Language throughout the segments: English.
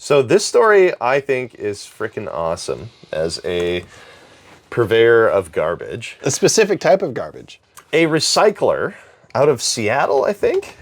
So this story, I think, is freaking awesome as a purveyor of garbage. A specific type of garbage. A recycler out of Seattle, I think.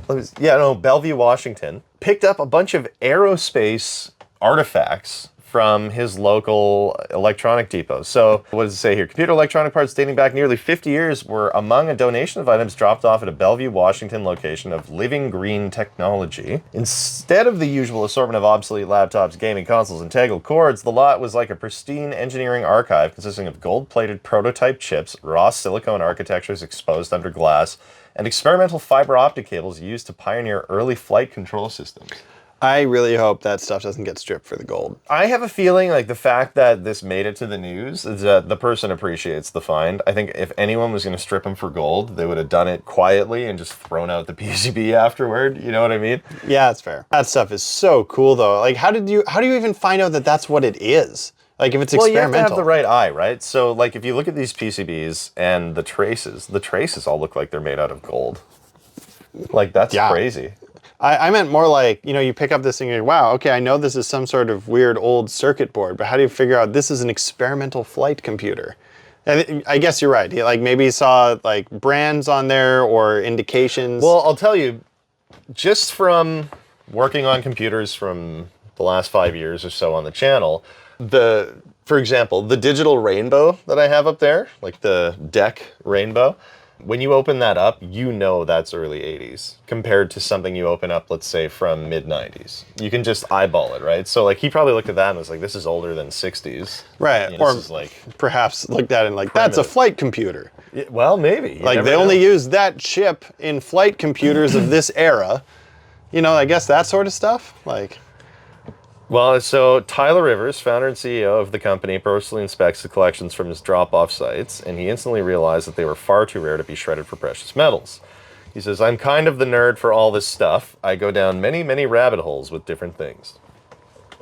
Bellevue, Washington, picked up a bunch of aerospace artifacts from his local electronic depot. So what does it say here? Computer electronic parts dating back nearly 50 years were among a donation of items dropped off at a Bellevue, Washington location of Living Green Technology. Instead of the usual assortment of obsolete laptops, gaming consoles, and tangled cords, the lot was like a pristine engineering archive consisting of gold-plated prototype chips, raw silicone architectures exposed under glass, and experimental fiber optic cables used to pioneer early flight control systems. I really hope that stuff doesn't get stripped for the gold. I have a feeling like the fact that this made it to the news is that the person appreciates the find. I think if anyone was going to strip him for gold, they would have done it quietly and just thrown out the PCB afterward. You know what I mean? Yeah, that's fair. That stuff is so cool though. Like how do you even find out that that's what it is? Like if it's experimental. Well, you have to have the right eye, right? So like if you look at these PCBs and the traces all look like they're made out of gold. Like that's crazy. I meant more like, you pick up this thing and you're, wow, okay, I know this is some sort of weird old circuit board, but how do you figure out this is an experimental flight computer? And I guess you're right. Like maybe you saw like brands on there or indications. Well, I'll tell you, just from working on computers from the last 5 years or so on the channel, for example, the digital rainbow that I have up there, like the deck rainbow, when you open that up, that's early 80s compared to something you open up, let's say, from mid 90s. You can just eyeball it, right? So like he probably looked at that and was like, this is older than 60s. Right. Or perhaps looked at it and like, that's a flight computer. Yeah, well, maybe. Like they only use that chip in flight computers of this era. I guess that sort of stuff. Like. Well, so Tyler Rivers, founder and CEO of the company, personally inspects the collections from his drop-off sites, and he instantly realized that they were far too rare to be shredded for precious metals. He says, I'm kind of the nerd for all this stuff. I go down many, many rabbit holes with different things.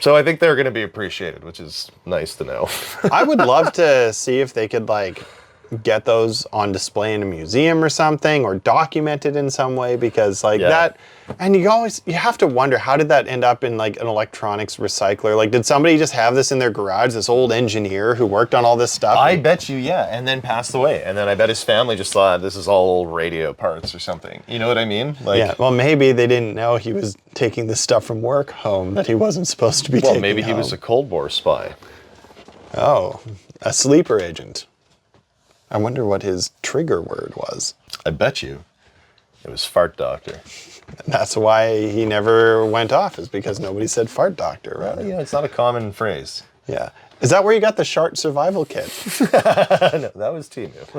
So I think they're going to be appreciated, which is nice to know. I would love to see if they could, like, get those on display in a museum or something, or documented in some way, because that, and you have to wonder, how did that end up in like an electronics recycler? Like, did somebody just have this in their garage, this old engineer who worked on all this stuff? I bet you, and then passed away. And then I bet his family just thought this is all old radio parts or something. You know what I mean? Like, well, maybe they didn't know he was taking this stuff from work home that he wasn't supposed to be taking. Well, maybe he was a Cold War spy. Oh, a sleeper agent. I wonder what his trigger word was. I bet you it was fart doctor. That's why he never went off, is because nobody said fart doctor, right? Well, it's not a common phrase. Yeah. Is that where you got the shark survival kit? No, that was Timu.